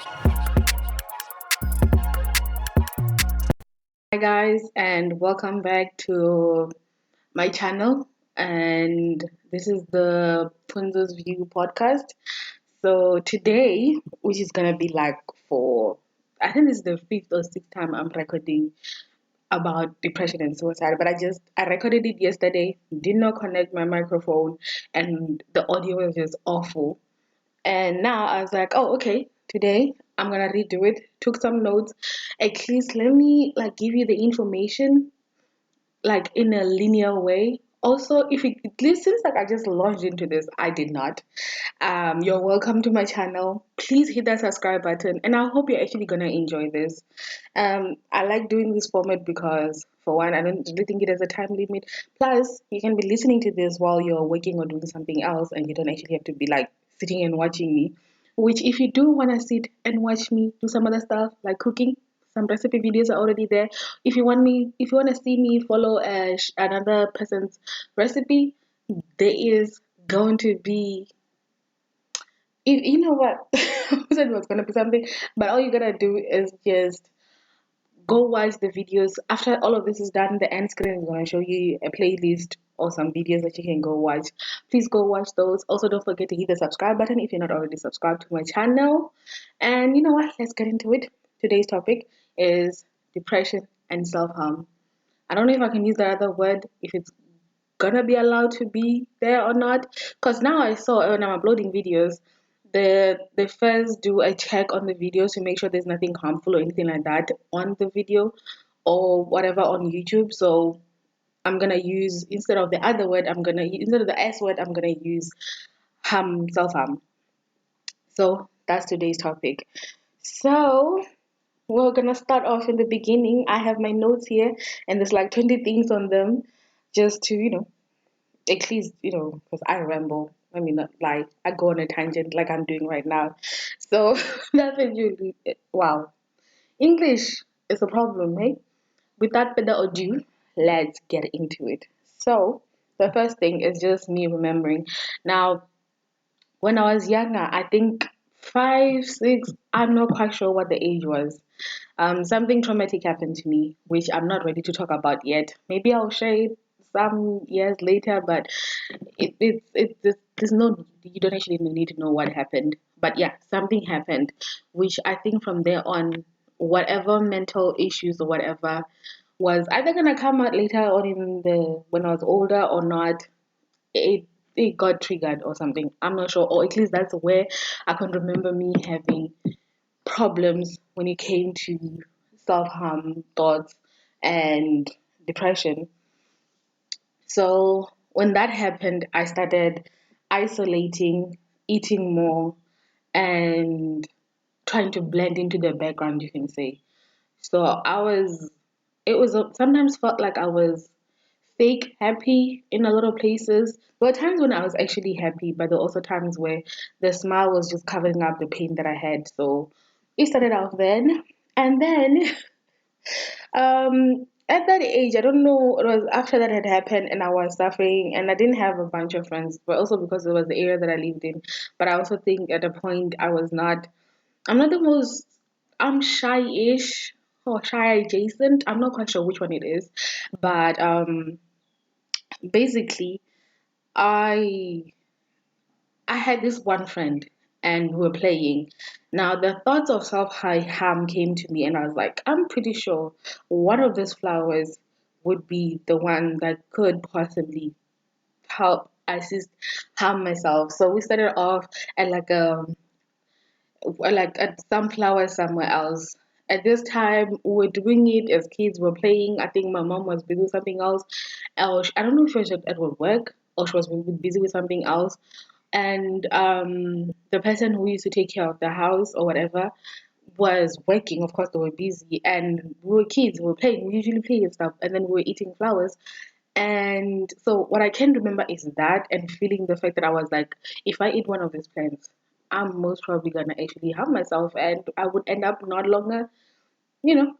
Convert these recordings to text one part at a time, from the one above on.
Hi guys, and welcome back to my channel. And this is the Pfunzo's View podcast. So today, which is gonna be like for I think this is the fifth or sixth time I'm recording about depression and suicide, but I recorded it yesterday, did not connect my microphone, and the audio was just awful. And now I was like, oh, okay, today I'm gonna redo it. Took some notes. At least let me like give you the information like in a linear way. Also, if it seems like I just launched into this, I did not. You're welcome to my channel. Please hit that subscribe button, and I hope you're actually gonna enjoy this. I like doing this format because, for one, I don't really think it has a time limit. Plus, you can be listening to this while you're working or doing something else, and you don't actually have to be like sitting and watching me. Which, if you do want to sit and watch me do some other stuff like cooking, some recipe videos are already there. If you want to see me follow another person's recipe, there is going to be. You know what? I said it was gonna be something, but all you gotta do is just go watch the videos. After all of this is done, the end screen is gonna show you a playlist or some videos that you can go watch. Please go watch those. Also, don't forget to hit the subscribe button if you're not already subscribed to my channel. And you know what? Let's get into it. Today's topic is depression and self-harm. I don't know if I can use the other word, if it's gonna be allowed to be there or not. Because now I saw when I'm uploading videos, they first do a check on the videos to make sure there's nothing harmful or anything like that on the video or whatever on YouTube. So I'm gonna use, instead of the other word, instead of the S word, I'm gonna use self harm. So that's today's topic. So we're gonna start off in the beginning. I have my notes here, and there's like 20 things on them, just to at least because I ramble. I mean, not lie. I go on a tangent like I'm doing right now. So that's usually wow. English is a problem, hey? Without further ado, let's get into it. So the first thing is just me remembering. Now, when I was younger, I think 5, 6. I'm not quite sure what the age was. Something traumatic happened to me, which I'm not ready to talk about yet. Maybe I'll share it some years later, but there's no, you don't actually need to know what happened. But yeah, something happened, which I think from there on, whatever mental issues or whatever was either gonna come out later on in the when I was older or not, it it got triggered or something. I'm not sure, or at least that's where I can remember me having problems when it came to self harm thoughts and depression. So when that happened, I started isolating, eating more, and trying to blend into the background, you can say. So it was sometimes felt like I was fake happy in a lot of places. There were times when I was actually happy, but there were also times where the smile was just covering up the pain that I had. So it started out then. And then at that age, I don't know, it was after that had happened and I was suffering and I didn't have a bunch of friends, but also because it was the area that I lived in. But I also think at a point I'm not the most, I'm shy-ish or shy adjacent. I'm not quite sure which one it is. But basically, I I had this one friend and we were playing. Now the thoughts of self-harm came to me and I was like, I'm pretty sure one of these flowers would be the one that could possibly help assist harm myself. So we started off at like at some flowers somewhere else. At this time, we were doing it as kids. We were playing. I think my mom was busy with something else. I don't know if she was at work or she was busy with something else. And the person who used to take care of the house or whatever was working. Of course, they were busy, and we were kids. We were playing. We usually play and stuff, and then we were eating flowers. And so what I can remember is that and feeling the fact that I was like, if I eat one of these plants, I'm most probably gonna actually harm myself and I would end up not longer, you know.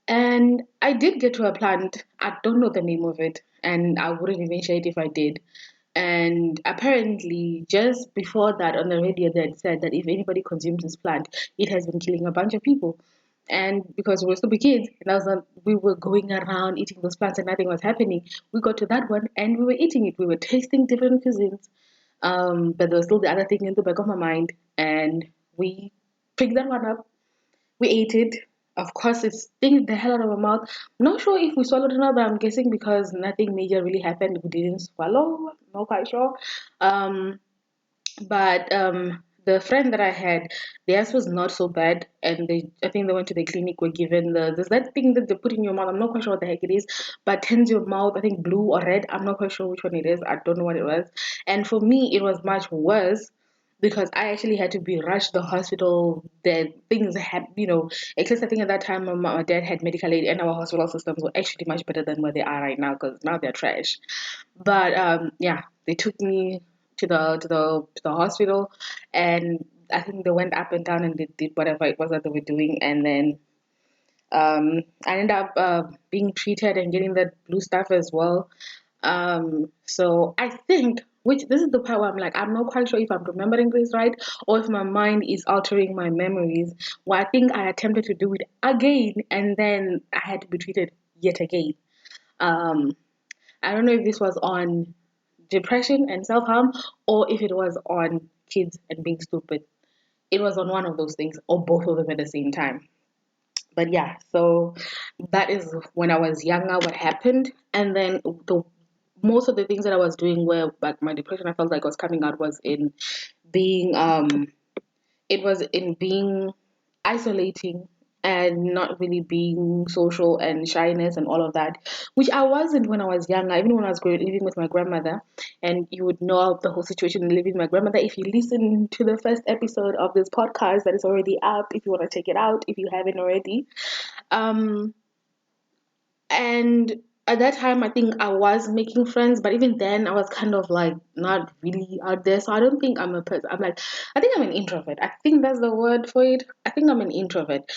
And I did get to a plant. I don't know the name of it, and I wouldn't even share it if I did. And apparently, just before that, on the radio, they had said that if anybody consumes this plant, it has been killing a bunch of people. And because we were stupid kids, and I was like, we were going around eating those plants and nothing was happening. We got to that one and we were eating it. We were tasting different cuisines. But there was still the other thing in the back of my mind. And we picked that one up. We ate it. Of course, it stinks the hell out of our mouth. I'm not sure if we swallowed or not, but I'm guessing because nothing major really happened, we didn't swallow. Not quite sure. Um, but the friend that I had, theirs was not so bad, and I think they went to the clinic. Were given there's that thing that they put in your mouth. I'm not quite sure what the heck it is, but turns your mouth. I think blue or red. I'm not quite sure which one it is. I don't know what it was. And for me, it was much worse because I actually had to be rushed to the hospital. The things had, at least I think at that time my dad had medical aid, and our hospital systems were actually much better than where they are right now because now they're trash. But yeah, they took me to the hospital, and I think they went up and down and they did whatever it was that they were doing, and then I ended up being treated and getting that blue stuff as well. So I think, which this is the part where I'm like, I'm not quite sure if I'm remembering this right or if my mind is altering my memories. Well, I think I attempted to do it again, and then I had to be treated yet again. Um, I don't know if this was on depression and self harm or if it was on kids and being stupid. It was on one of those things or both of them at the same time. But yeah, so that is when I was younger what happened. And then the most of the things that I was doing where like my depression I felt like was coming out was in being it was in being isolating and not really being social and shyness and all of that, which I wasn't when I was younger, even when I was living with my grandmother. And you would know of the whole situation living with my grandmother if you listen to the first episode of this podcast that is already up, if you want to check it out, if you haven't already. Um, and at that time, I think I was making friends, but even then, I was kind of like not really out there. So I don't think I'm a person. I'm like, I think I'm an introvert. I think that's the word for it. I think I'm an introvert.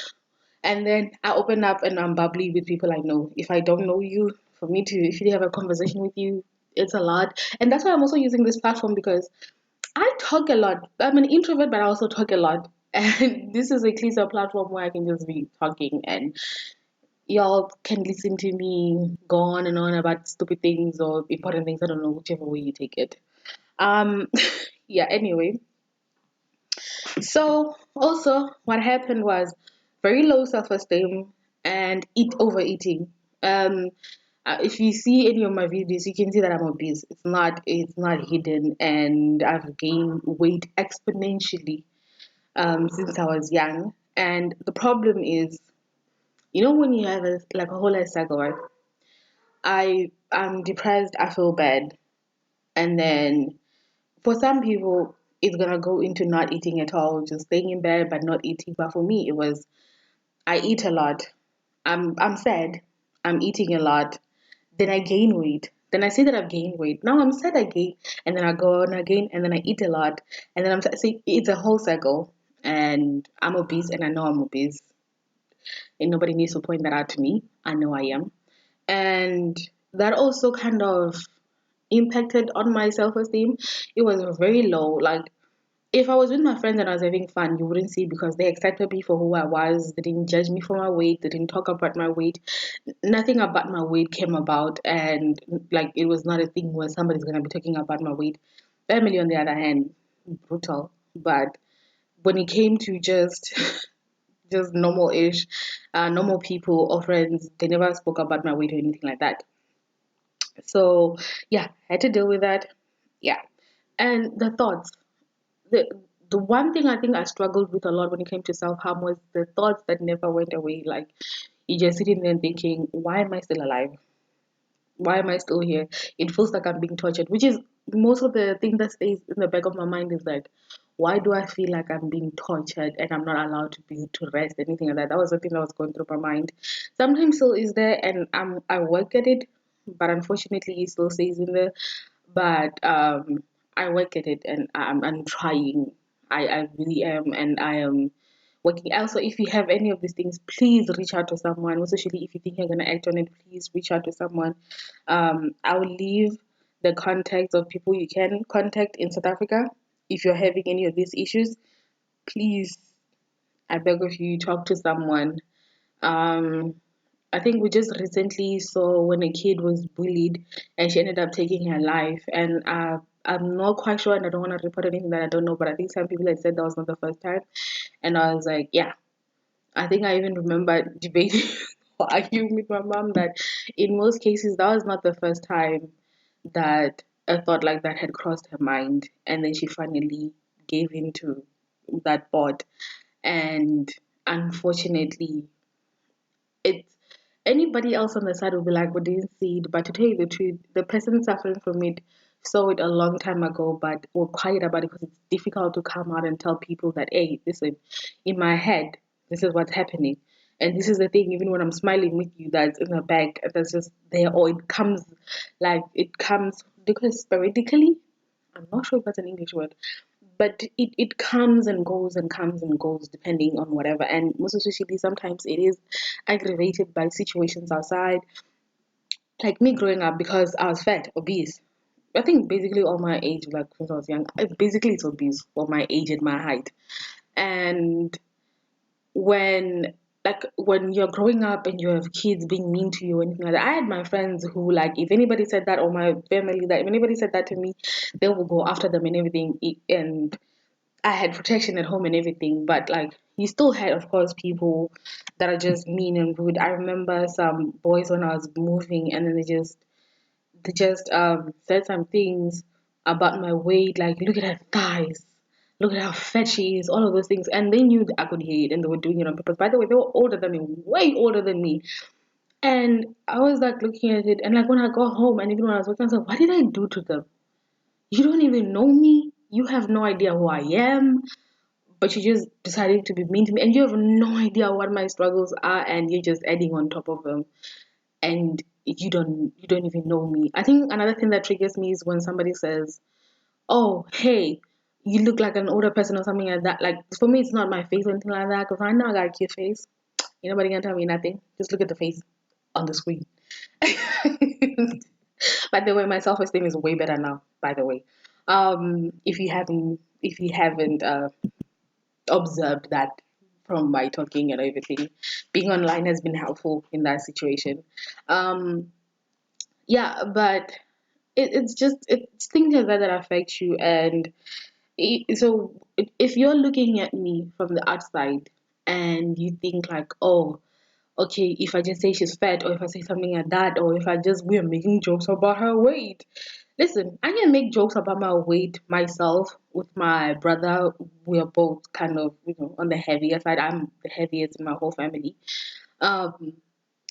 And then I open up and I'm bubbly with people I know. If I don't know you, for me to if you have a conversation with you, it's a lot. And that's why I'm also using this platform because I talk a lot. I'm an introvert, but I also talk a lot. And this is at least a platform where I can just be talking and y'all can listen to me go on and on about stupid things or important things. I don't know, whichever way you take it. Um, yeah, anyway. So also what happened was very low self-esteem and overeating. Um, if you see any of my videos, you can see that I'm obese. It's not hidden, and I've gained weight exponentially since I was young. And the problem is, when you have like a whole life cycle, right? I'm depressed, I feel bad. And then for some people it's gonna go into not eating at all, just staying in bed but not eating. But for me it was I eat a lot. I'm sad. I'm eating a lot. Then I gain weight. Then I see that I've gained weight. Now I'm sad again. And then I go on again and then I eat a lot. And then I'm sad. See, it's a whole cycle. And I'm obese and I know I'm obese. And nobody needs to point that out to me. I know I am. And that also kind of impacted on my self-esteem. It was very low. Like if I was with my friends and I was having fun, you wouldn't see because they accepted me for who I was. They didn't judge me for my weight. They didn't talk about my weight. Nothing about my weight came about, and like it was not a thing where somebody's gonna be talking about my weight. Family, on the other hand, brutal. But when it came to just just normal-ish, normal people or friends, they never spoke about my weight or anything like that. So yeah, I had to deal with that. Yeah, and the thoughts. The the one thing I think I struggled with a lot when it came to self harm was the thoughts that never went away. Like you just sitting there thinking, why am I still alive? Why am I still here? It feels like I'm being tortured, which is most of the thing that stays in the back of my mind is like, why do I feel like I'm being tortured and I'm not allowed to rest, anything like that? That was the thing that was going through my mind. Sometimes still is there, and I work at it, but unfortunately it still stays in there. But I work at it, and I'm trying. I really am, and I am working. Also, if you have any of these things, please reach out to someone. Especially if you think you're gonna act on it, please reach out to someone. I will leave the contacts of people you can contact in South Africa if you're having any of these issues. Please, I beg of you, talk to someone. Um, I think we just recently saw when a kid was bullied and she ended up taking her life. And I'm not quite sure, and I don't want to report anything that I don't know, but I think some people had said that was not the first time. And I was like, yeah, I think I even remember debating or arguing with my mom that in most cases that was not the first time that a thought like that had crossed her mind. And then she finally gave in to that thought. And unfortunately, it's anybody else on the side will be like, we didn't see it. But to tell you the truth, the person suffering from it saw it a long time ago, but were quiet about it because it's difficult to come out and tell people that, hey, listen, in my head, this is what's happening. And this is the thing, even when I'm smiling with you, that's in the back, that's just there, or it comes because sporadically. I'm not sure if that's an English word, but it comes and goes and comes and goes depending on whatever. And most especially, sometimes it is aggravated by situations outside. Like me growing up, because I was fat, obese. I think basically all my age, like since I was young, basically it's obese for my age and my height. And when when you're growing up and you have kids being mean to you and anything like that, I had my friends who, like, if anybody said that, or my family, that if anybody said that to me, they will go after them and everything. And I had protection at home and everything, but like you still had, of course, people that are just mean and rude. I remember some boys when I was moving, and then they just said some things about my weight, like look at her thighs, look at how fat she is, all of those things, and they knew that I could hear it, and they were doing it on purpose. By the way, they were older than me, way older than me, and I was like looking at it, and like when I got home, and even when I was working, I was like, what did I do to them? You don't even know me. You have no idea who I am, but you just decided to be mean to me, and you have no idea what my struggles are, and you're just adding on top of them, and you don't even know me. I think another thing that triggers me is when somebody says, oh, hey, you look like an older person or something like that. Like, for me, it's not my face or anything like that, because I know I got a cute face. Ain't nobody gonna tell me nothing. Just look at the face on the screen. By the way, my self-esteem is way better now, by the way. If you haven't observed that from my talking and everything, being online has been helpful in that situation. Um, yeah, but it's things like that that affect you. And so if you're looking at me from the outside and you think like, oh, okay, if I just say she's fat, or if I say something like that, or if we're making jokes about her weight. Listen, I can make jokes about my weight myself with my brother. We are both kind of, on the heavier side. I'm the heaviest in my whole family. Um,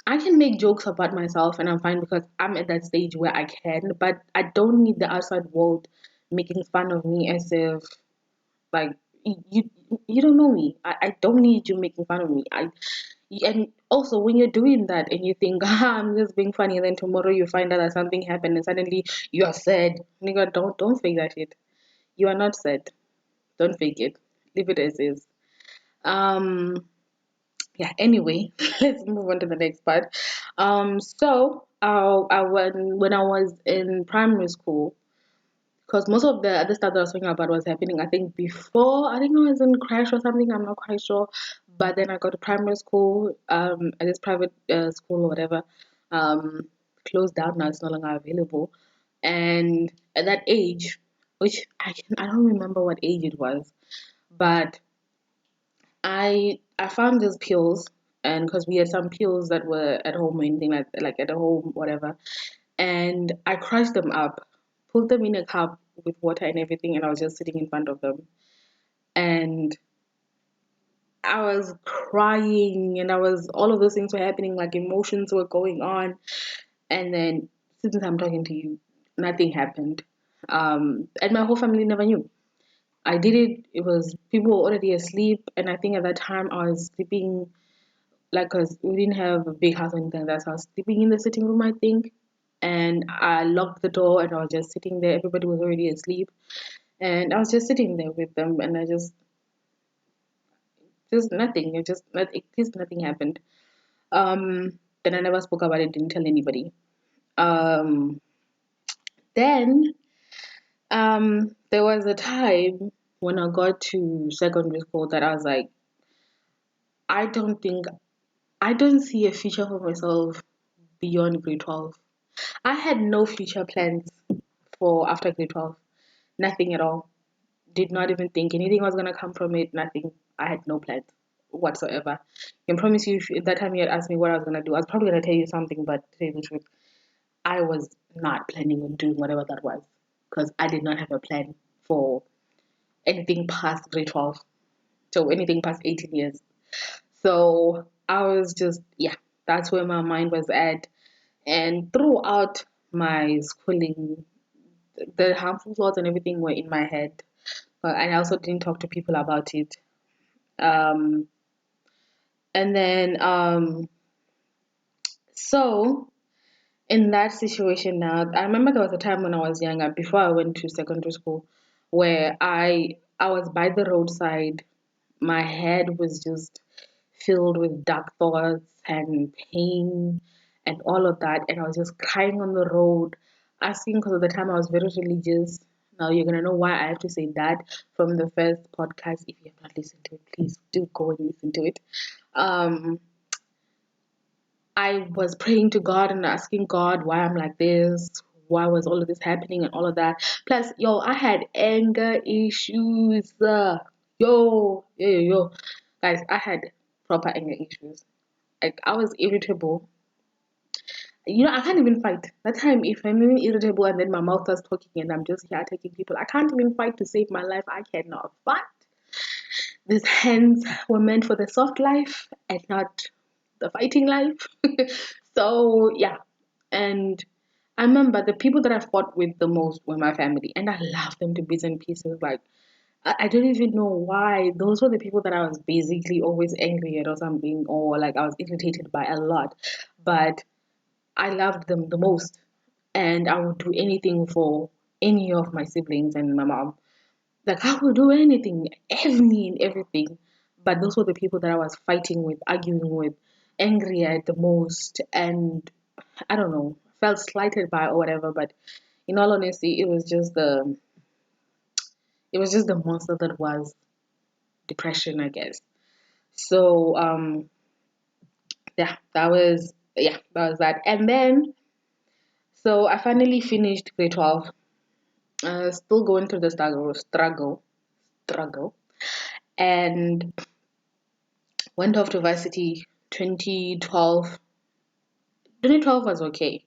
I can make jokes about myself and I'm fine because I'm at that stage where I can, but I don't need the outside world making fun of me as if, like, you you don't know me. I don't need you making fun of me. And also when you're doing that and you think, I'm just being funny, and then tomorrow you find out that something happened and suddenly you are sad. Nigga, don't fake that shit. You are not sad. Don't fake it. Leave it as is. Um yeah, anyway, let's move on to the next part. So when I was in primary school, because most of the other stuff that I was talking about was happening, I think before, I think I was in crash or something, I'm not quite sure. But then I got to primary school, at this private school or whatever, um, closed down now, it's no longer available. And at that age, which I don't remember what age it was, but I found these pills, and because we had some pills that were at home or anything like at home, whatever, and I crushed them up, put them in a cup with water and everything, and I was just sitting in front of them. And I was crying, and I was all of those things were happening, like emotions were going on. And then since I'm talking to you, nothing happened. And my whole family never knew. I did it. It was people were already asleep, and I think at that time I was sleeping, like, cause we didn't have a big house or anything like that, so I was sleeping in the sitting room, I think, and I locked the door and I was just sitting there. Everybody was already asleep, and I was just sitting there with them, and I just nothing. It just nothing happened. Then I never spoke about it. Didn't tell anybody. Um, then there was a time when I got to secondary school that I was like, I don't think I don't see a future for myself beyond grade 12. I had no future plans for after grade 12. Nothing at all. Did not even think anything was gonna come from it. Nothing. I had no plans whatsoever. I can promise you, if at that time you had asked me what I was gonna do, I was probably gonna tell you something, but to tell you the truth, I was not planning on doing whatever that was because I did not have a plan for anything past grade 12. So anything past 18 years. So I was just, yeah, that's where my mind was at. And throughout my schooling, the harmful thoughts and everything were in my head. But I also didn't talk to people about it. Um, and then, so in that situation now, I remember there was a time when I was younger, before I went to secondary school, where I was by the roadside. My head was just filled with dark thoughts and pain and all of that. And I was just crying on the road, asking, because at the time I was very religious. Now you're gonna know why I have to say that from the first podcast. If you have not listened to it, please do go and listen to it. Um, I was praying to God and asking God why I'm like this, why was all of this happening and all of that. Plus, yo, I had anger issues. Yo. Guys, I had proper anger issues. Like, I was irritable. You know, I can't even fight. That time, if I'm even irritable and then my mouth starts talking and I'm just here attacking people, I can't even fight to save my life. I cannot fight. These hands were meant for the soft life and not the fighting life. So yeah, and I remember the people that I fought with the most were my family, and I love them to bits and pieces. Like I don't even know why. Those were the people that I was basically always angry at or something, or like I was irritated by a lot. But I loved them the most, and I would do anything for any of my siblings and my mom. Like I would do anything, any and everything. But those were the people that I was fighting with, arguing with, angry at the most, and I don't know, felt slighted by or whatever. But in all honesty, it was just the monster that was depression, I guess. So that was that. And then so I finally finished grade 12. Still going through the struggle, and went off to varsity 2012. 2012 was okay. It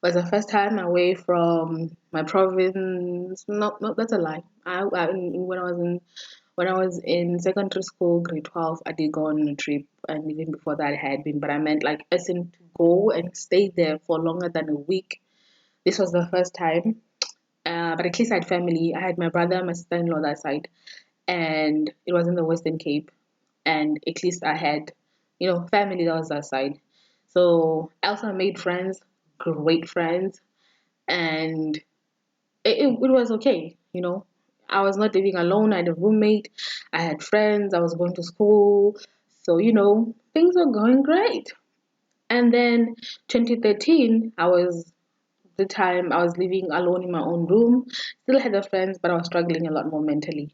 was the first time away from my province. No, that's a lie. When I was in secondary school, grade 12, I did go on a trip, and even before that, I had been. But I meant like as in to go and stay there for longer than a week. This was the first time. But at least I had family. I had my brother, my sister-in-law that side, and it was in the Western Cape. And at least I had, family that was that side. So Elsa made friends, great friends, and it was okay. I was not living alone. I had a roommate, I had friends, I was going to school, so things were going great. And then 2013, I was the time I was living alone in my own room. Still had the friends, but I was struggling a lot more mentally.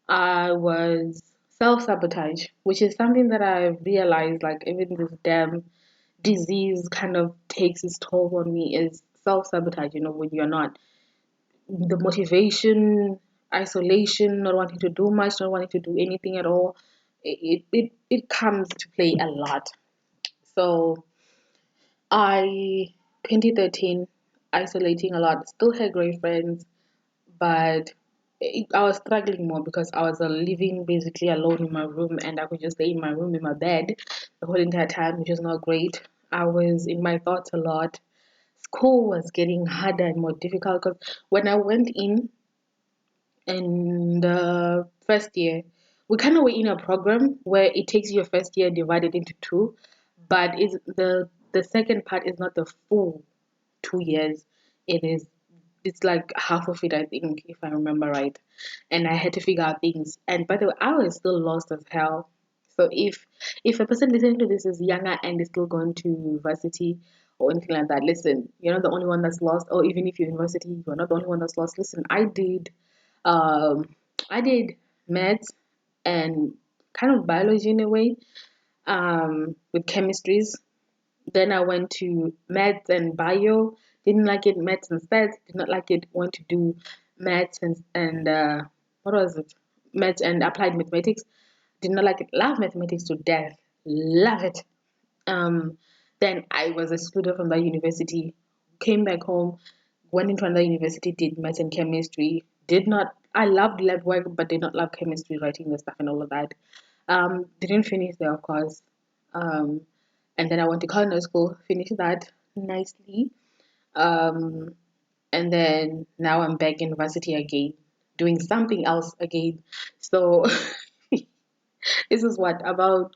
I was self-sabotage, which is something that I've realized, like even this damn disease kind of takes its toll on me, is self-sabotage, when you're not the motivation, isolation, not wanting to do much, not wanting to do anything at all. It comes to play a lot. So I 2013 isolating a lot, still had great friends, but I was struggling more because I was living basically alone in my room, and I could just stay in my room in my bed the whole entire time, which is not great. I was in my thoughts a lot. School was getting harder and more difficult because when I went in the first year, we kind of were in a program where it takes your first year divided into two, but the second part is not the full 2 years. It's like half of it, I think, if I remember right. And I had to figure out things. And by the way, I was still lost as hell. So if a person listening to this is younger and is still going to university, or anything like that. Listen, you're not the only one that's lost, or even if you're university, you're not the only one that's lost. Listen, um, I did maths and kind of biology in a way, with chemistries. Then I went to maths and bio. Didn't like it. Maths and stats. Did not like it. Went to do maths and what was it? Maths and applied mathematics. Did not like it. Love mathematics to death. Love it. Um, then I was excluded from that university. Came back home. Went into another university. Did maths and chemistry. Did not. I loved lab work, but did not love chemistry, writing the stuff and all of that. Didn't finish there, of course. Um, and then I went to culinary school, finished that nicely. Um, and then now I'm back in university again, doing something else again. So this is what, about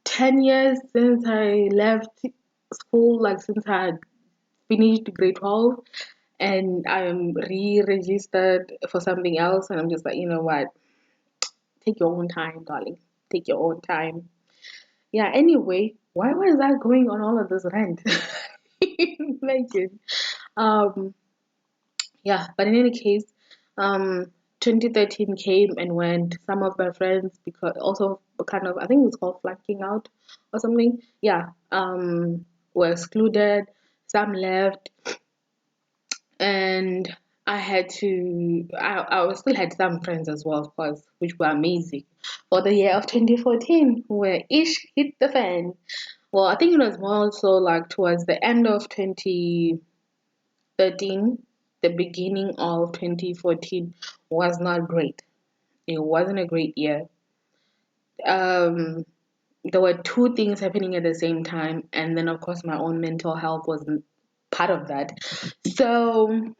10 years since I left school, like since I had finished grade 12, and I'm re-registered for something else. And I'm just like, you know what? Take your own time, darling. Take your own time. Yeah, anyway, why was I going on all of this rant? Imagine. Um, yeah, but in any case, um, 2013 came and went. Some of my friends, because also kind of, I think it's called flunking out or something. Yeah, were excluded. Some left, and I still had some friends as well, of course, which were amazing. For the year of 2014, where ish hit the fan. Well, I think it was more so like towards the end of 2013, the beginning of 2014 was not great. It wasn't a great year. Um, there were two things happening at the same time, and then of course my own mental health wasn't part of that. So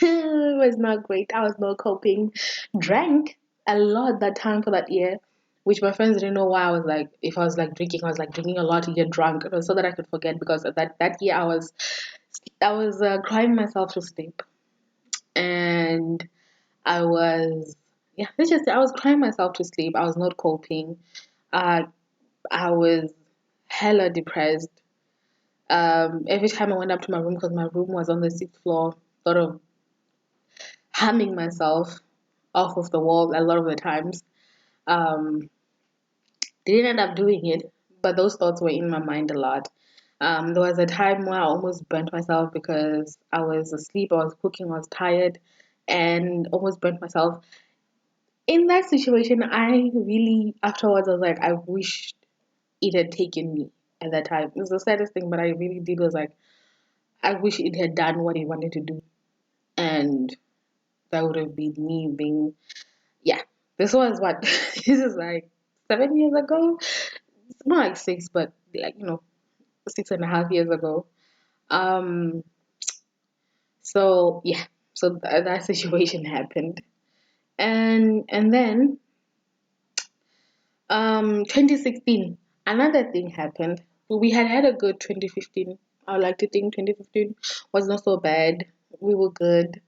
it was not great. I was not coping. Drank a lot that time for that year, which my friends didn't know why I was like, if I was like drinking, I was like drinking a lot to get drunk. It was so that I could forget, because of that year I was crying myself to sleep, and I was yeah, let's just say I was crying myself to sleep. I was not coping. Uh, I was hella depressed. Every time I went up to my room, because my room was on the sixth floor, sort of humming myself off of the wall a lot of the times. Um, didn't end up doing it, but those thoughts were in my mind a lot. There was a time where I almost burnt myself because I was asleep, I was cooking, I was tired, and almost burnt myself. In that situation, I really, afterwards, I was like, I wish it had taken me at that time. It was the saddest thing, but I really did was like, I wish it had done what it wanted to do. And that would have been me being, yeah, this was what, this is like 7 years ago. It's more like six, but like, 6.5 years ago. Um, so yeah, so that situation happened. And then 2016, another thing happened. We had had a good 2015. I would like to think 2015 was not so bad. We were good.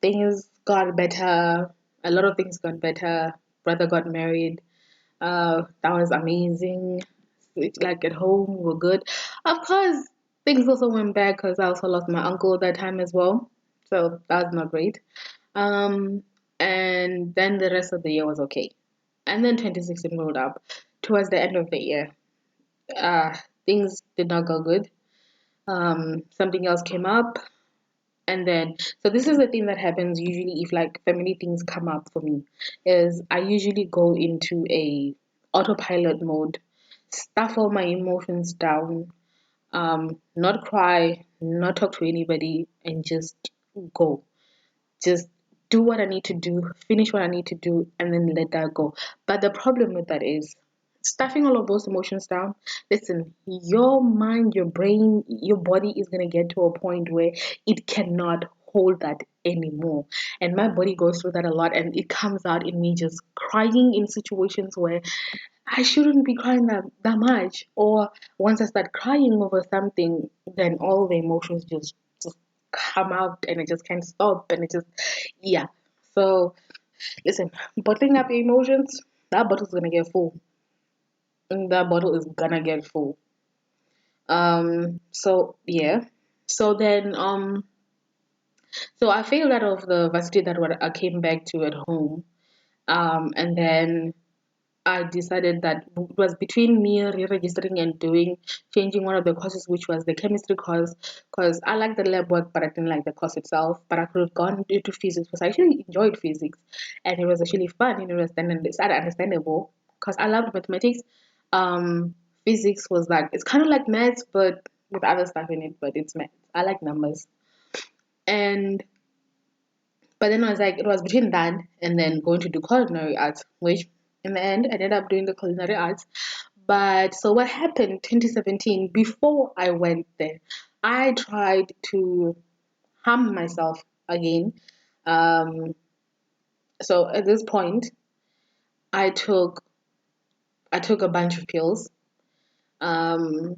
Things got better. A lot of things got better. Brother got married. That was amazing. Like at home, we were good. Of course, things also went bad because I also lost my uncle at that time as well. So that was not great. Um, and then the rest of the year was okay. And then 2016 rolled up. Towards the end of the year, uh, things did not go good. Something else came up, and then so this is the thing that happens usually if like family things come up for me, is I usually go into a autopilot mode, stuff all my emotions down, not cry, not talk to anybody, and just go. Just do what I need to do, finish what I need to do, and then let that go. But the problem with that is stuffing all of those emotions down. Listen, your mind, your brain, your body is going to get to a point where it cannot hold that anymore. And my body goes through that a lot, and it comes out in me just crying in situations where I shouldn't be crying that much. Or once I start crying over something, then all the emotions just come out and I just can't stop. And it just, yeah. So, listen, bottling up your emotions, that bottle's gonna get full. And that bottle is gonna get full. So yeah. So then so I failed out of the varsity that what I came back to at home. And then I decided that it was between me re-registering and changing one of the courses, which was the chemistry course, because I liked the lab work, but I didn't like the course itself. But I could have gone into physics because I actually enjoyed physics, and it was actually fun. You know, it's understandable because I loved mathematics. Um, Physics was like it's kind of like maths, but with other stuff in it. But it's maths. I like numbers, and but then I was like, it was between that and then going to do culinary arts, which in the end I ended up doing the culinary arts. But so what happened 2017, before I went there, I tried to harm myself again. Um, so at this point, I took I took a bunch of pills. Um,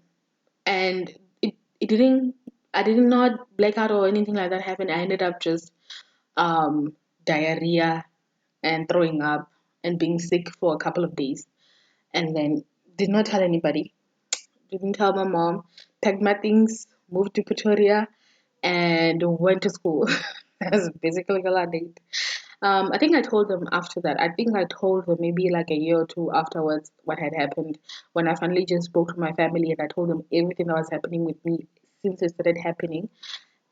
and it didn't I did not black out or anything like that happen. I ended up just um diarrhea and throwing up and being sick for a couple of days, and then did not tell anybody, didn't tell my mom, packed my things, moved to Pretoria, and went to school. That's basically all I did. I think I told them after that. I think I told them maybe like a year or two afterwards what had happened, when I finally just spoke to my family and I told them everything that was happening with me since it started happening.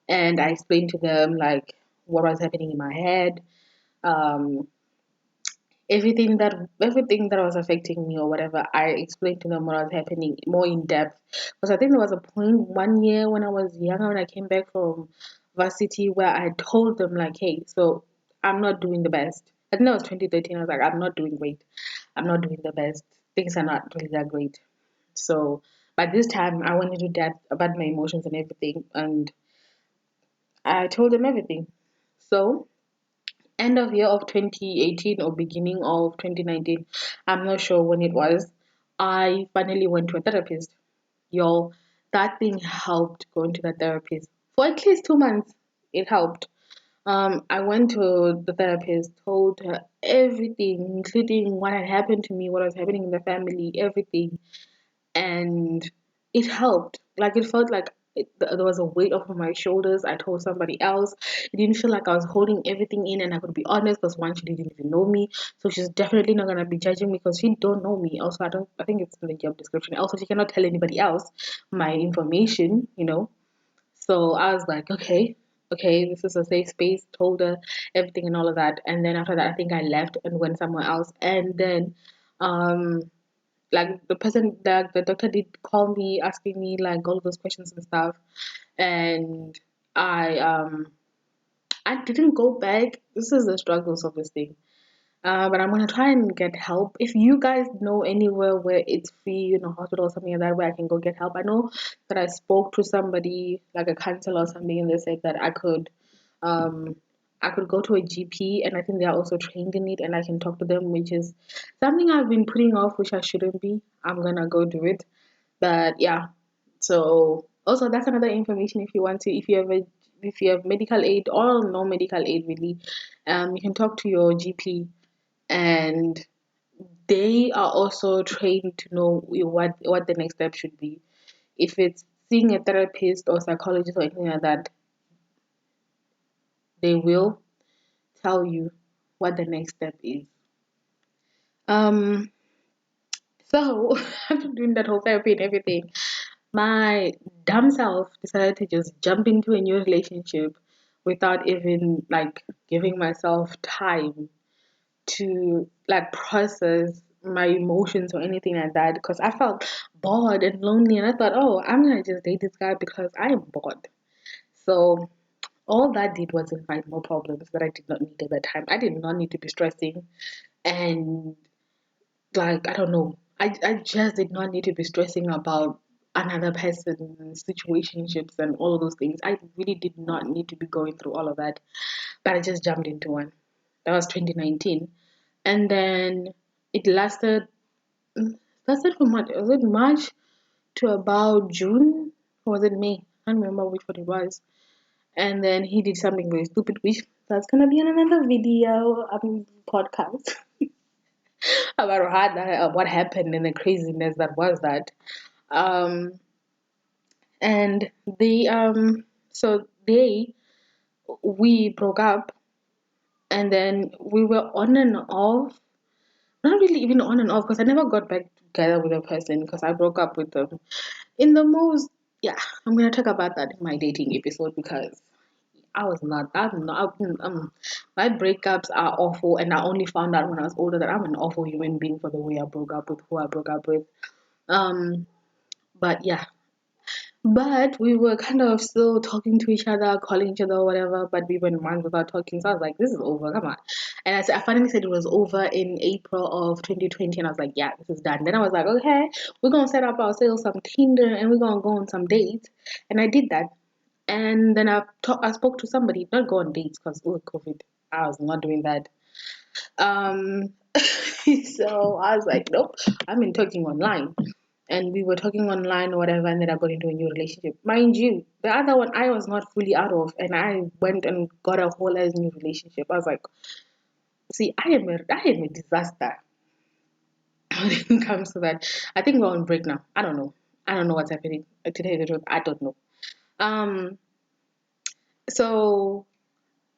And I explained to them like what was happening in my head, um, everything that was affecting me or whatever. I explained to them what was happening more in depth, because I think there was a point one year when I was younger, when I came back from varsity, where I told them like, hey, so I'm not doing the best. I think that was 2013. I was like, I'm not doing great, I'm not doing the best, things are not really that great. So by this time I went into depth about my emotions and everything, and I told them everything. So end of year of 2018 or beginning of 2019, I'm not sure when it was, I finally went to a therapist. Yo, that thing helped, going to the therapist for at least 2 months. It helped. I went to the therapist, told her everything, including what had happened to me, what was happening in the family, everything, and it helped. Like it felt like there was a weight off of my shoulders. I told somebody else. It didn't feel like I was holding everything in, and I could be honest because one, she didn't even know me, so she's definitely not gonna be judging me because she don't know me. Also, I don't. I think it's in the job description. Also, she cannot tell anybody else my information. You know. So I was like, okay. Okay, this is a safe space, told her everything and all of that. And then after that, I think I left and went somewhere else. And then um like the doctor did call me asking me like all those questions and stuff, and I didn't go back. This is the struggles of this thing. But I'm gonna try and get help. If you guys know anywhere where it's free, you know, hospital or something like that, where I can go get help. I know that I spoke to somebody, like a counselor or something, and they said that um, I could go to a GP, and I think they are also trained in it, and I can talk to them, which is something I've been putting off, which I shouldn't be. I'm gonna go do it. But yeah, so also that's another information if you want to, if you have medical aid or no medical aid really, you can talk to your GP, and they are also trained to know what the next step should be. If it's seeing a therapist or psychologist or anything like that, they will tell you what the next step is. Um, so after doing that whole therapy and everything, my dumb self decided to just jump into a new relationship without even like giving myself time to like process my emotions or anything like that, because I felt bored and lonely, and I thought, oh, I'm gonna just date this guy because I am bored. So all that did was invite more problems that I did not need at that time. I did not need to be stressing, and like I don't know, I just did not need to be stressing about another person, situationships, and all of those things. I really did not need to be going through all of that, but I just jumped into one. That was 2019, and then it lasted from what was it, March to about June, or was it May? I can't remember which one it was. And then he did something very stupid, which that's gonna be in another video, podcast about what happened and the craziness that was that. Um, and they so they we broke up, and then we were on and off. Not really even on and off, because I never got back together with a person because I broke up with them in the most. Yeah, I'm gonna talk about that in my dating episode because my breakups are awful, and I only found out when I was older that I'm an awful human being for the way I broke up with who I broke up with. Um, but yeah, but we were kind of still talking to each other, calling each other, or whatever. But we went months without talking, so I was like, "This is over. Come on." And I finally said it was over in April of 2020, and I was like, "Yeah, this is done." Then I was like, "Okay, we're gonna set up ourselves some Tinder, and we're gonna go on some dates." And I did that. And then I spoke to somebody, not go on dates because COVID. I was not doing that. Um, so I was like, nope, I'm in talking online. And we were talking online or whatever, and then I got into a new relationship. Mind you, the other one I was not fully out of, and I went and got a whole ass new relationship. I was like, see, I am a disaster when it comes to that. I think we're on break now. I don't know. I don't know what's happening. Today the truth, I don't know. Um, so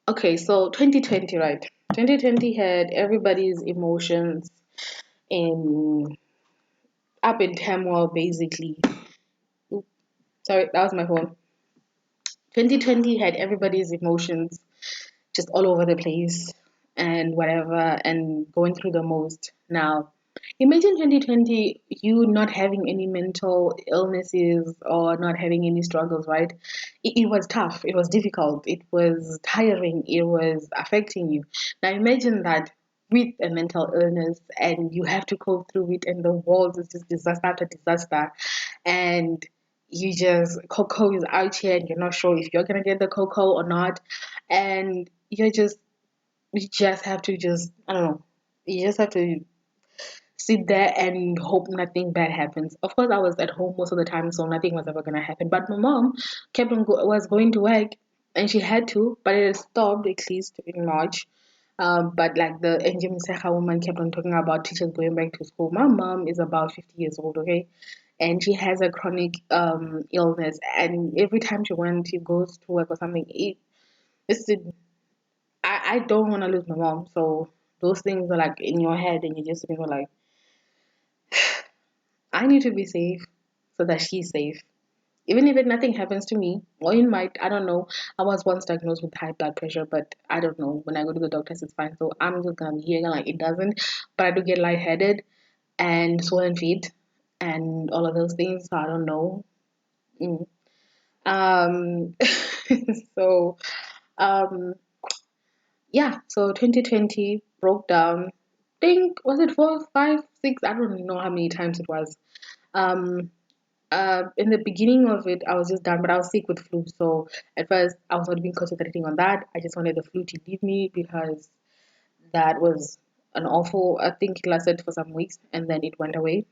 okay, so 2020, right? 2020 had everybody's emotions in up in turmoil, basically. Oop, sorry, that was my phone. 2020 had everybody's emotions just all over the place and whatever, and going through the most. Now, imagine 2020, you not having any mental illnesses or not having any struggles, right? It was tough, it was difficult, it was tiring, it was affecting you. Now, imagine that with a mental illness, and you have to go through it, and the world is just disaster after disaster, and you just cocoa is out here and you're not sure if you're gonna get the cocoa or not, and you just have to just, I don't know, you just have to sit there and hope nothing bad happens. Of course, I was at home most of the time, so nothing was ever gonna happen. But my mom was going to work, and she had to, but it stopped at least in March. But like the Angel Seha woman kept on talking about teachers going back to school. My mom is about 50 years old, okay? And she has a chronic illness, and every time she goes to work or something, it's I don't want to lose my mom. So those things are like in your head, and you just think like, I need to be safe so that she's safe. Even if nothing happens to me, or it might, I don't know. I was once diagnosed with high blood pressure, but I don't know. When I go to the doctors, it's fine. So I'm just gonna be here like it doesn't. But I do get lightheaded and swollen feet and all of those things. So I don't know. Mm. Um, so um, yeah. So 2020 broke down. Think was it 4, 5, 6? I don't know how many times it was. Um, in the beginning of it, I was just done, but I was sick with flu. So at first, I was not even concentrating on that. I just wanted the flu to leave me because that was an awful. I think it lasted for some weeks, and then it went away.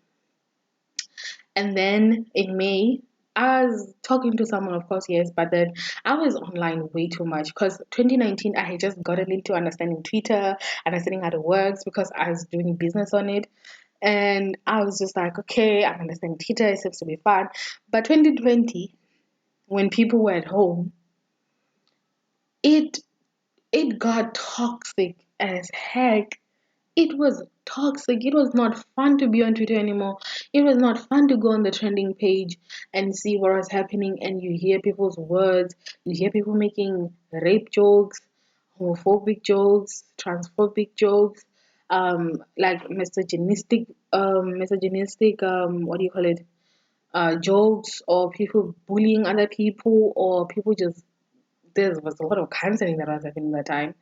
And then in May, I was talking to someone, of course, yes, but then I was online way too much because 2019, I had just gotten into understanding Twitter, understanding how it works because I was doing business on it. And I was just like, okay, I understand Twitter, it seems to be fun. But 2020, when people were at home, it it got toxic as heck. It was toxic. It was not fun to be on Twitter anymore. It was not fun to go on the trending page and see what was happening, and you hear people's words, you hear people making rape jokes, homophobic jokes, transphobic jokes, like what do you call it? Jokes, or people bullying other people, or people just there was a lot of canceling that was happening at that time.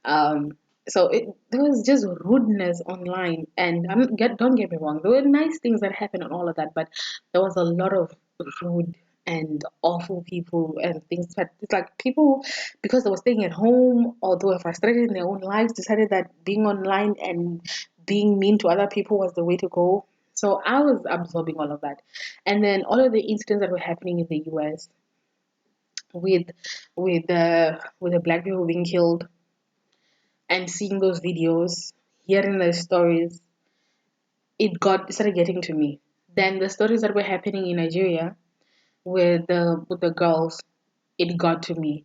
Um, so there was just rudeness online, and don't get me wrong, there were nice things that happened and all of that, but there was a lot of rude and awful people and things that it's like people, because they were staying at home or they were frustrated in their own lives, decided that being online and being mean to other people was the way to go. So I was absorbing all of that, and then all of the incidents that were happening in the US with with the black people being killed, and seeing those videos, hearing the stories, it started getting to me. Then the stories that were happening in Nigeria, with the girls, it got to me.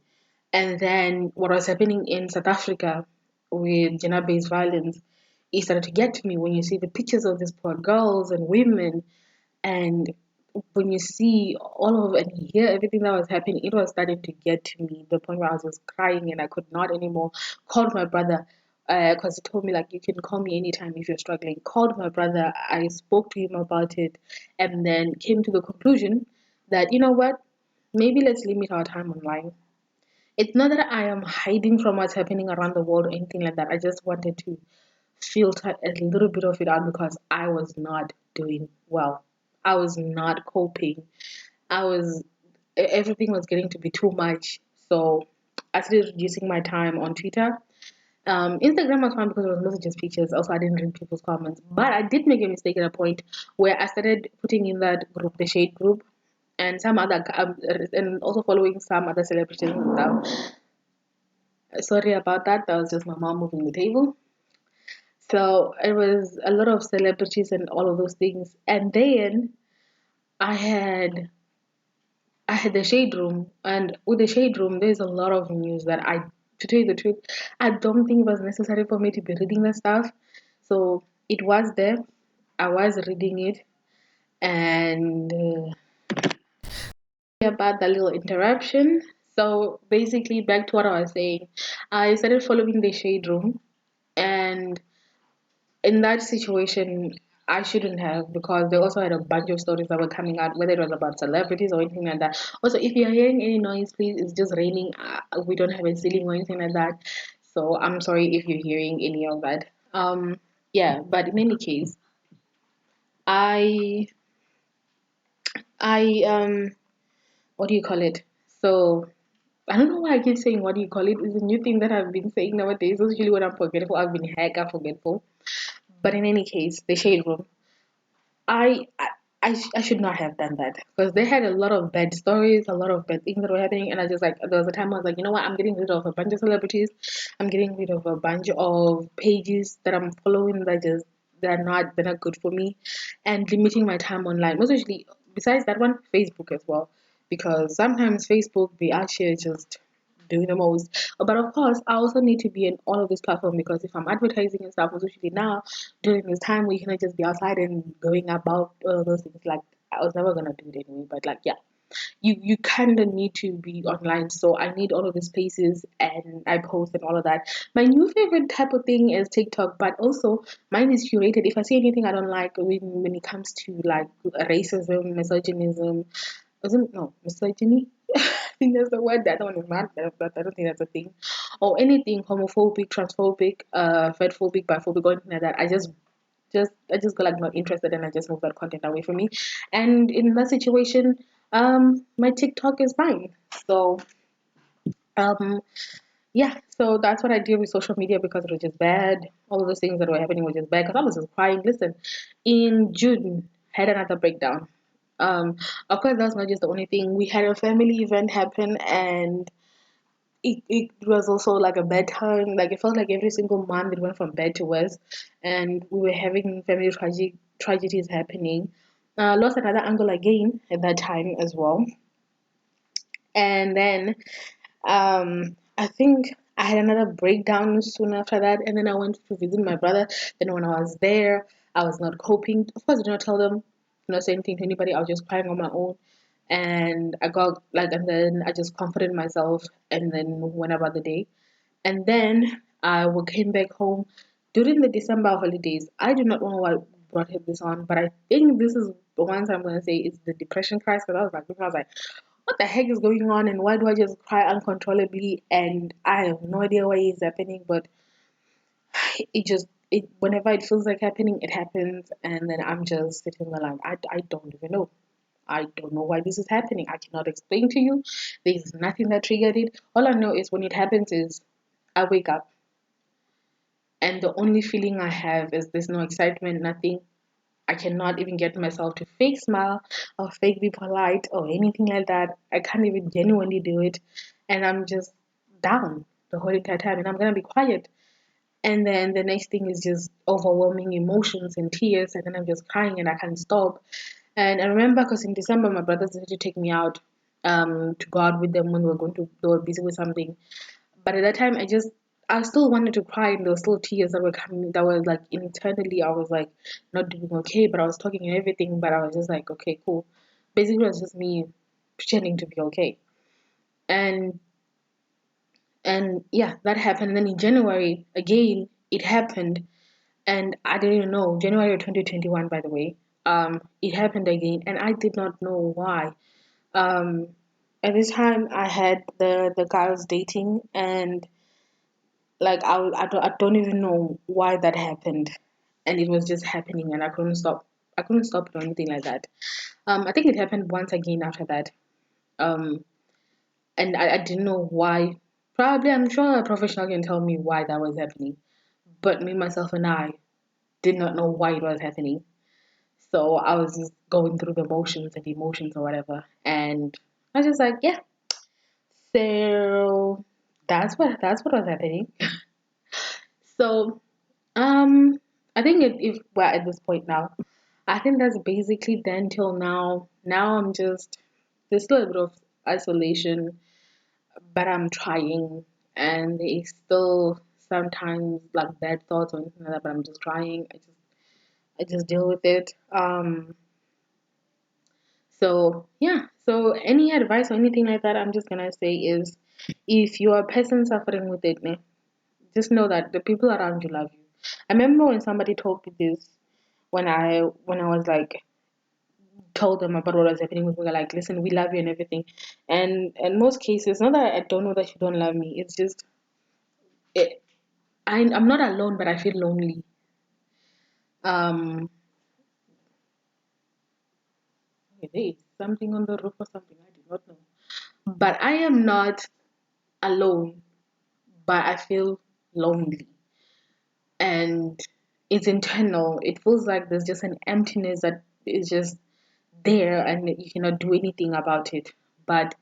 And then what was happening in South Africa with gender-based violence, it started to get to me when you see the pictures of these poor girls and women, and when you see all of and hear everything that was happening, it was starting to get to me, the point where I was just crying and I could not anymore. Called my brother because he told me like you can call me anytime if you're struggling. Called my brother, I spoke to him about it, and then came to the conclusion that you know what, maybe let's limit our time online. It's not that I am hiding from what's happening around the world or anything like that. I just wanted to filter a little bit of it out because I was not doing well. I was not coping. I was everything was getting to be too much. So I started reducing my time on Twitter. Instagram was fine because it was mostly just pictures. Also, I didn't read people's comments. But I did make a mistake at a point where I started putting in that group, the Shade group, and some other, and also following some other celebrities and stuff. Sorry about that. That was just my mom moving the table. So it was a lot of celebrities and all of those things. And then I had I had the shade room, and with the shade room, there's a lot of news that to tell you the truth, I don't think it was necessary for me to be reading the stuff. So it was there. I was reading it, and about that little interruption. So basically, back to what I was saying, I started following the shade room, and in that situation, I shouldn't have because they also had a bunch of stories that were coming out, whether it was about celebrities or anything like that. Also, if you're hearing any noise, please, it's just raining. We don't have a ceiling or anything like that. So I'm sorry if you're hearing any of that. Yeah, but in any case, I, I, what do you call it? So I don't know why I keep saying what do you call it. It's a new thing that I've been saying nowadays. Usually when I'm forgetful, I've been hecka forgetful. But in any case, the shade room. I, I I should not have done that because they had a lot of bad stories, a lot of bad things that were happening, and I just like there was a time I was like, you know what, I'm getting rid of a bunch of celebrities, I'm getting rid of a bunch of pages that I'm following that just they're not good for me, and limiting my time online. Most usually, besides that one, Facebook as well, because sometimes Facebook be actually just doing the most. But of course, I also need to be in all of this platform because if I'm advertising and stuff, especially now during this time where you cannot just be outside and going about all of those things, like I was never gonna do it anyway. But like, yeah, you kind of need to be online. So I need all of the spaces and I post and all of that. My new favorite type of thing is TikTok, but also mine is curated. If I see anything I don't like when it comes to like racism, misogynism, isn't no misogyny. I think that's the word. That one is not. I don't think that's a thing. Or anything homophobic, transphobic, fatphobic, biphobic, or anything like that. I just got like not interested, and I just move that content away from me. And in that situation, my TikTok is fine. So um, yeah, so that's what I did with social media because it was just bad. All of those things that were happening were just bad because I was just crying. Listen, in June, had another breakdown. Of course, that's not just the only thing. We had a family event happen, and it was also like a bad time. Like it felt like every single month it went from bad to worse, and we were having family tragedies happening. Lost another uncle again at that time as well, and then I think I had another breakdown soon after that, and then I went to visit my brother. Then when I was there, I was not coping. Of course, I did not tell them, not say anything to anybody. I was just crying on my own, and I got like, and then I just comforted myself, and then went about the day. And then came back home during the December holidays. I do not know what brought this on, but I think this is the ones I'm gonna say is the depression crisis. Because I was like, what the heck is going on, and why do I just cry uncontrollably? And I have no idea why it's happening, but it whenever it feels like happening, it happens, and then I'm just sitting there like I don't even know. I don't know why this is happening. I cannot explain to you. There's nothing that triggered it. All I know is when it happens is I wake up and the only feeling I have is there's no excitement, nothing. I cannot even get myself to fake smile or fake be polite or anything like that. I can't even genuinely do it. And I'm just down the whole entire time and I'm gonna be quiet. And then the next thing is just overwhelming emotions and tears, and then I'm just crying and I can't stop. And I remember because in December my brothers decided to take me out to go out with them when they were busy with something. But at that time I still wanted to cry, and there were still tears that were coming, that was like internally I was like not doing okay, but I was talking and everything, but I was just like, okay, cool. Basically it was just me pretending to be okay. And yeah, that happened. And then in January again it happened, and I didn't know, January 2021, by the way. It happened again, and I did not know why. Um, at this time, I had the guy I was dating, and like I don't even know why that happened, and it was just happening, and I couldn't stop. I couldn't stop it or anything like that. I think it happened once again after that. Um, and I didn't know why. Probably, I'm sure a professional can tell me why that was happening, but me, myself, and I did not know why it was happening. So I was just going through the motions and emotions or whatever. And I was just like, yeah. So that's what was happening. So I think if we're at this point now, I think that's basically then till now. Now I'm just there's still a bit of isolation, but I'm trying, and it's still sometimes like bad thoughts or anything like that, but I'm just trying. I just deal with it. So yeah, so any advice or anything like that, I'm just gonna say is, if you are a person suffering with it, ne, just know that the people around you love you. I remember when somebody told me this, when I was like told them about what was happening with me, they're like, listen, we love you and everything. And in most cases, not that I don't know that you don't love me, it's just it, I'm not alone, but I feel lonely. Um, okay, there is something on the roof or something, I do not know. But I am not alone, but I feel lonely, and it's internal. It feels like there's just an emptiness that is just there, and you cannot do anything about it. But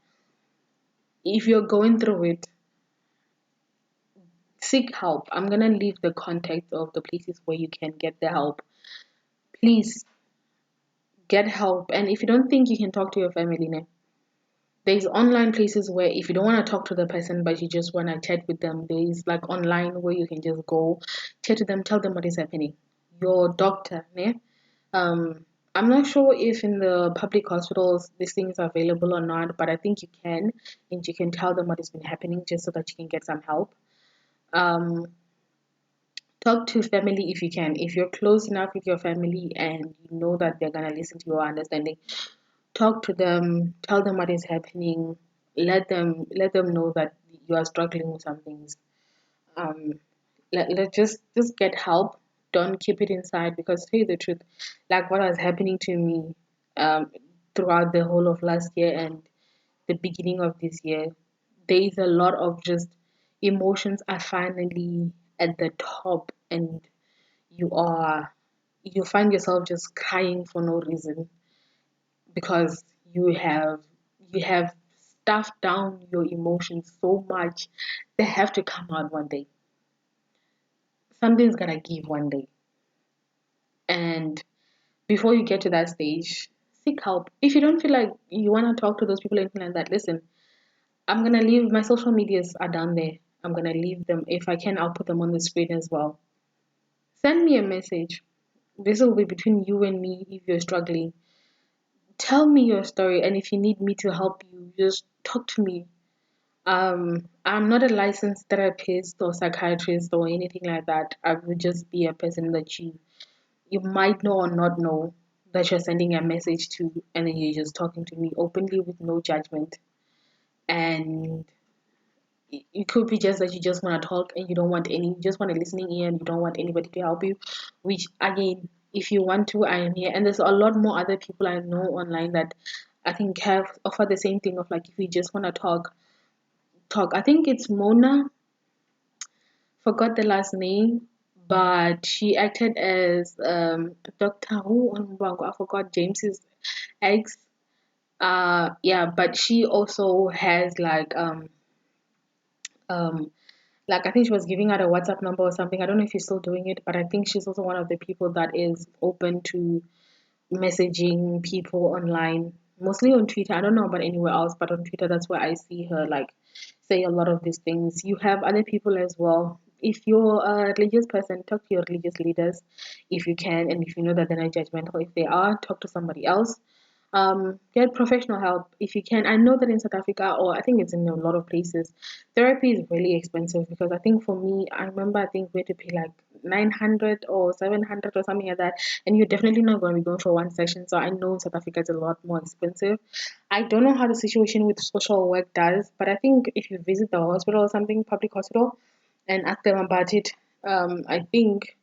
if you're going through it, seek help. I'm gonna leave the context of the places where you can get the help. Please get help. And if you don't think you can talk to your family, ne, there's online places where if you don't want to talk to the person but you just want to chat with them, there's like online where you can just go chat to them, tell them what is happening. Your doctor, ne? Um, I'm not sure if in the public hospitals these things are available or not, but I think you can, and you can tell them what has been happening just so that you can get some help. Um, talk to family if you can. If you're close enough with your family and you know that they're gonna listen to your understanding, talk to them, tell them what is happening, let them know that you are struggling with some things. Um, let just get help. Don't keep it inside, because to tell you the truth, like what was happening to me um throughout the whole of last year and the beginning of this year, there is a lot of just emotions are finally at the top, and you are you find yourself just crying for no reason, because you have stuffed down your emotions so much they have to come out one day. Something's gonna give one day. And before you get to that stage, seek help. If you don't feel like you want to talk to those people or anything like that, listen, I'm gonna leave my social medias are down there. I'm gonna leave them. If I can, I'll put them on the screen as well. Send me a message. This will be between you and me. If you're struggling, tell me your story, and if you need me to help you, just talk to me. I'm not a licensed therapist or psychiatrist or anything like that. I would just be a person that you might know or not know, that you're sending a message to, and then you're just talking to me openly with no judgment. And it could be just that you just want to talk and you don't want any, you just want a listening ear and you don't want anybody to help you. Which again, if you want to, I am here. And there's a lot more other people I know online that I think have offer the same thing of like, if you just want to talk. I think it's Mona, forgot the last name, but she acted as Doctor Who on Mbango. I forgot James's ex. Yeah, but she also has um like I think she was giving out a WhatsApp number or something. I don't know if she's still doing it, but I think she's also one of the people that is open to messaging people online, mostly on Twitter. I don't know about anywhere else, but on Twitter, that's where I see her like say a lot of these things. You have other people as well. If you're a religious person, talk to your religious leaders if you can, and if you know that they're not judgmental. If they are, talk to somebody else. Get professional help if you can. I know that in South Africa, or I think it's in a lot of places, therapy is really expensive because I think for me, I remember I think we had to pay like 900 or 700 or something like that, and you're definitely not going to be going for one session. So I know in South Africa it's a lot more expensive. I don't know how the situation with social work does, but I think if you visit the hospital or something, public hospital, and ask them about it, I think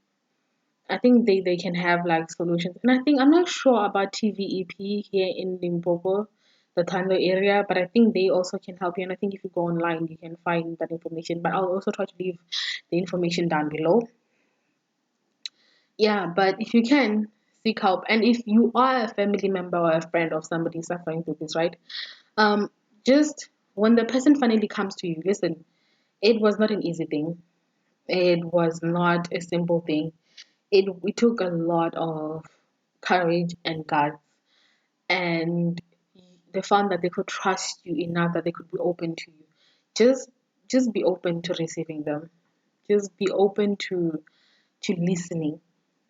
they can have like solutions. And I think I'm not sure about TVEP here in Limpopo, the Tando area, but I think they also can help you. And I think if you go online, you can find that information. But I'll also try to leave the information down below. Yeah, but if you can, seek help. And if you are a family member or a friend of somebody suffering through this, right? Um, just when the person finally comes to you, listen, it was not an easy thing. It was not a simple thing. It took a lot of courage and guts, and they found that they could trust you enough that they could be open to you. Just just be open to receiving them. Just be open to listening.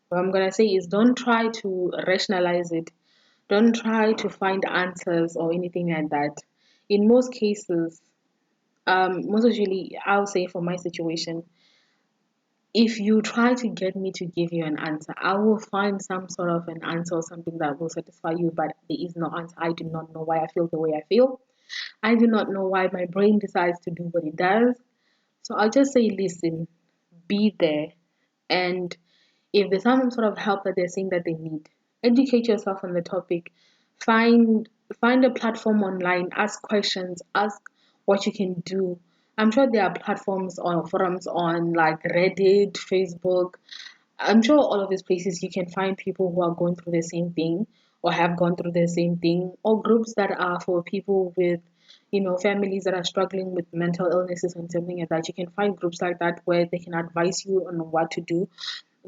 What I'm gonna say is don't try to rationalize it. Don't try to find answers or anything like that. In most cases, most usually I'll say for my situation, if you try to get me to give you an answer, I will find some sort of an answer or something that will satisfy you, but there is no answer. I do not know why I feel the way I feel. I do not know why my brain decides to do what it does. So I'll just say, listen, be there, and if there's some sort of help that they're saying that they need, educate yourself on the topic. Find find a platform online, ask questions, ask what you can do. I'm sure there are platforms or forums on like Reddit, Facebook. I'm sure all of these places you can find people who are going through the same thing or have gone through the same thing, or groups that are for people with, families that are struggling with mental illnesses and something like that. You can find groups like that where they can advise you on what to do.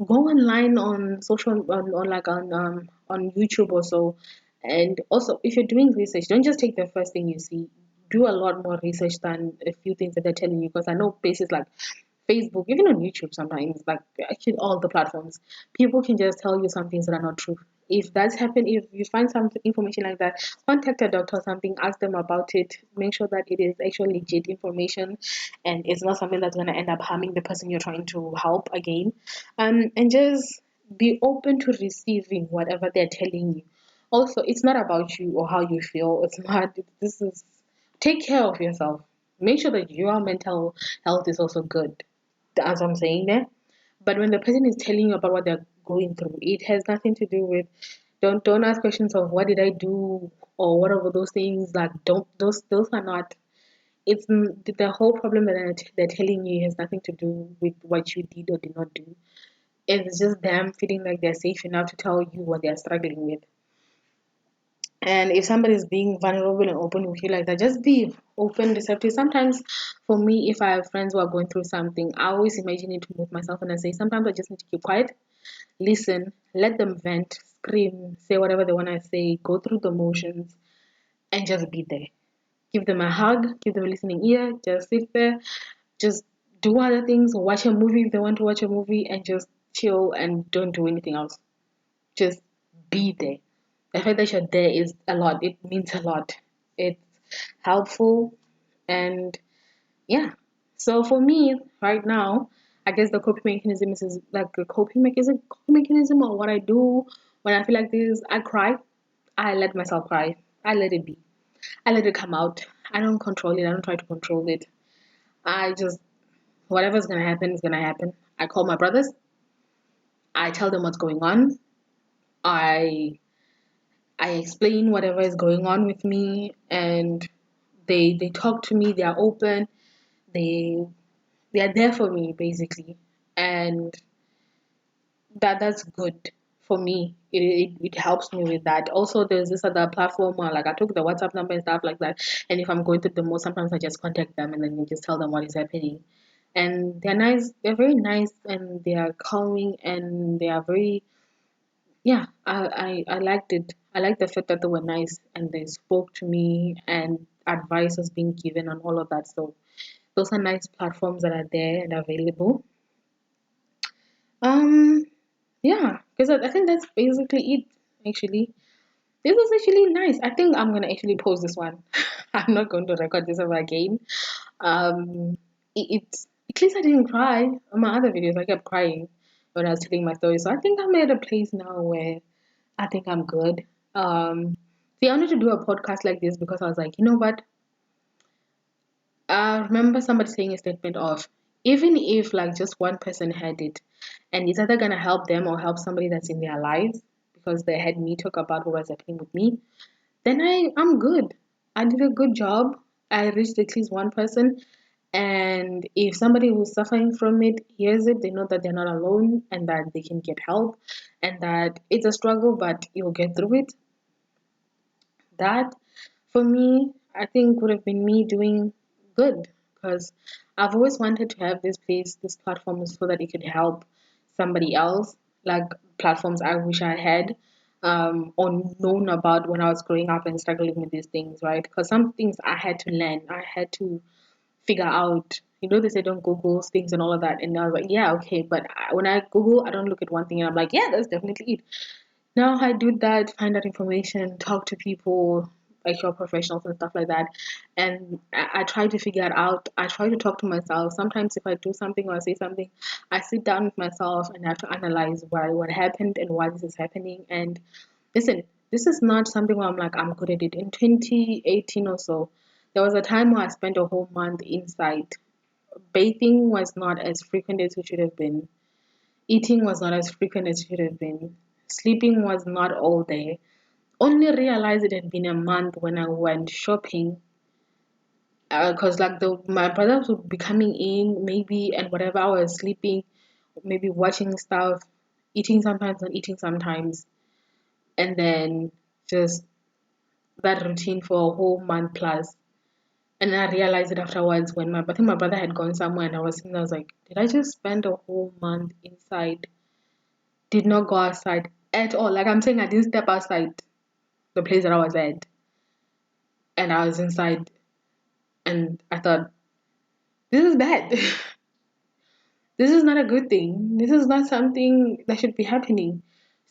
Go online on social on like on YouTube or so. And also, if you're doing research, don't just take the first thing you see. Do a lot more research than a few things that they're telling you, because I know places like Facebook, even on YouTube sometimes, like actually all the platforms, people can just tell you some things that are not true. If that's happened, if you find some information like that, contact a doctor or something, ask them about it, make sure that it is actually legit information and it's not something that's going to end up harming the person you're trying to help again. And just be open to receiving whatever they're telling you. Also, it's not about you or how you feel. It's not, this is, take care of yourself. Make sure that your mental health is also good, as I'm saying there. But when the person is telling you about what they're going through, it has nothing to do with, don't ask questions of what did I do or whatever those things, like don't those are not, the whole problem that they're telling you has nothing to do with what you did or did not do. It's just them feeling like they're safe enough to tell you what they're struggling with. And if somebody is being vulnerable and open with you like that, just be open, receptive. Sometimes for me, if I have friends who are going through something, I always imagine it with myself and I say, sometimes I just need to keep quiet, listen, let them vent, scream, say whatever they want to say, go through the motions, and just be there. Give them a hug, give them a listening ear, just sit there, just do other things, watch a movie if they want to watch a movie, and just chill and don't do anything else. Just be there. The fact that you're there is a lot. It means a lot. It's helpful, and yeah. So for me right now, I guess the coping mechanism is like a coping mechanism, or what I do when I feel like this. I cry. I let myself cry. I let it be. I let it come out. I don't control it. I don't try to control it. I just, whatever's gonna happen is gonna happen. I call my brothers. I tell them what's going on. I I explain whatever is going on with me, and they talk to me. They are open. They they are there for me basically, and that's good for me. It helps me with that. Also, there's this other platform where like I took the WhatsApp number and stuff like that. And if I'm going through the most, sometimes I just contact them and then just tell them what is happening. And they're nice. They're very nice, and they are calming, and they are very yeah, I liked it. I liked the fact that they were nice and they spoke to me and advice was being given on all of that. So those are nice platforms that are there and available. Um, yeah, because I think that's basically it. Actually, this was actually nice. I think I'm gonna actually post this one. I'm not going to record this over again. It's at least I didn't cry. On my other videos, I kept crying when I was telling my story. So I think I'm at a place now where I think I'm good. See, I wanted to do a podcast like this because I was like, you know what? I remember somebody saying a statement of even if like just one person had it, and it's either gonna help them or help somebody that's in their lives because they had me talk about what was happening with me, then I'm good. I did a good job. I reached at least one person, and if somebody who's suffering from it hears it, they know that they're not alone and that they can get help, and that it's a struggle, but you'll get through it. That for me, I think would have been me doing good because I've always wanted to have this place, this platform so that it could help somebody else, like platforms I wish I had or known about when I was growing up and struggling with these things, right? Because some things I had to learn, I had to figure out. You know, they say don't Google things and all of that. And I was like, yeah, okay. But when I Google, I don't look at one thing and I'm like, yeah, that's definitely it. Now I do that, find out information, talk to people, like your professionals and stuff like that. And I try to figure it out. I try to talk to myself. Sometimes if I do something or I say something, I sit down with myself and I have to analyze why what happened and why this is happening. And listen, this is not something where I'm like, I'm good at it. In 2018 or so, there was a time where I spent a whole month inside. Bathing was not as frequent as it should have been. Eating was not as frequent as it should have been. Sleeping was not all day. Only realized it had been a month when I went shopping. Cause like the my brothers would be coming in maybe and whatever I was sleeping, maybe watching stuff, eating sometimes, not eating sometimes, and then just that routine for a whole month plus. And I realized it afterwards when I think my brother had gone somewhere and I was sitting there, I was like, did I just spend a whole month inside? Did not go outside at all. Like I'm saying, I didn't step outside the place that I was at, and I was inside, and I thought, this is bad. This is not a good thing. This is not something that should be happening.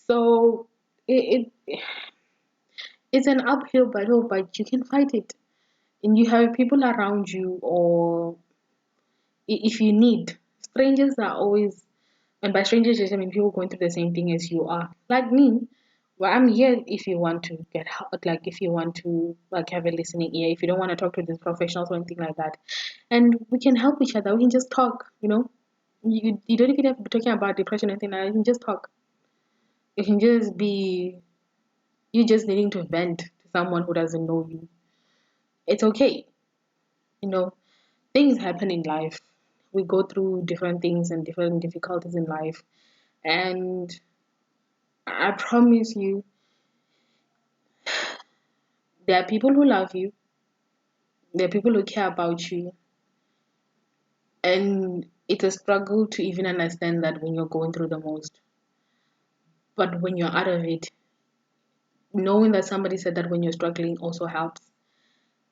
So it it's an uphill battle, but you can fight it, and you have people around you, or if you need, strangers are always, and by strangers, I mean people going through the same thing as you are. Like me, well, I'm here if you want to get help, like if you want to like have a listening ear, if you don't want to talk to these professionals or anything like that, and we can help each other. We can just talk, you know. You don't even have to be talking about depression or anything like that. You can just talk. It can just be you just needing to vent to someone who doesn't know you. It's okay, you know. Things happen in life. We go through different things and different difficulties in life, and I promise you, there are people who love you, there are people who care about you, and it's a struggle to even understand that when you're going through the most. But when you're out of it, knowing that somebody said that when you're struggling also helps.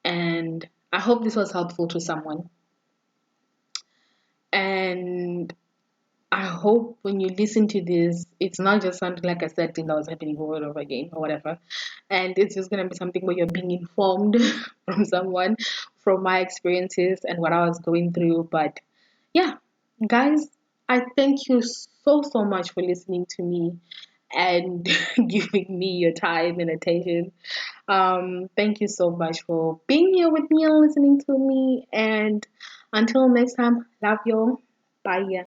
And I hope this was helpful to someone. And I hope when you listen to this, it's not just something like I said, thing that was happening over and over again or whatever. And it's just going to be something where you're being informed from someone, from my experiences and what I was going through. But yeah, guys, I thank you so, so much for listening to me and giving me your time and attention. Thank you so much for being here with me and listening to me. And until next time, love you. Bye.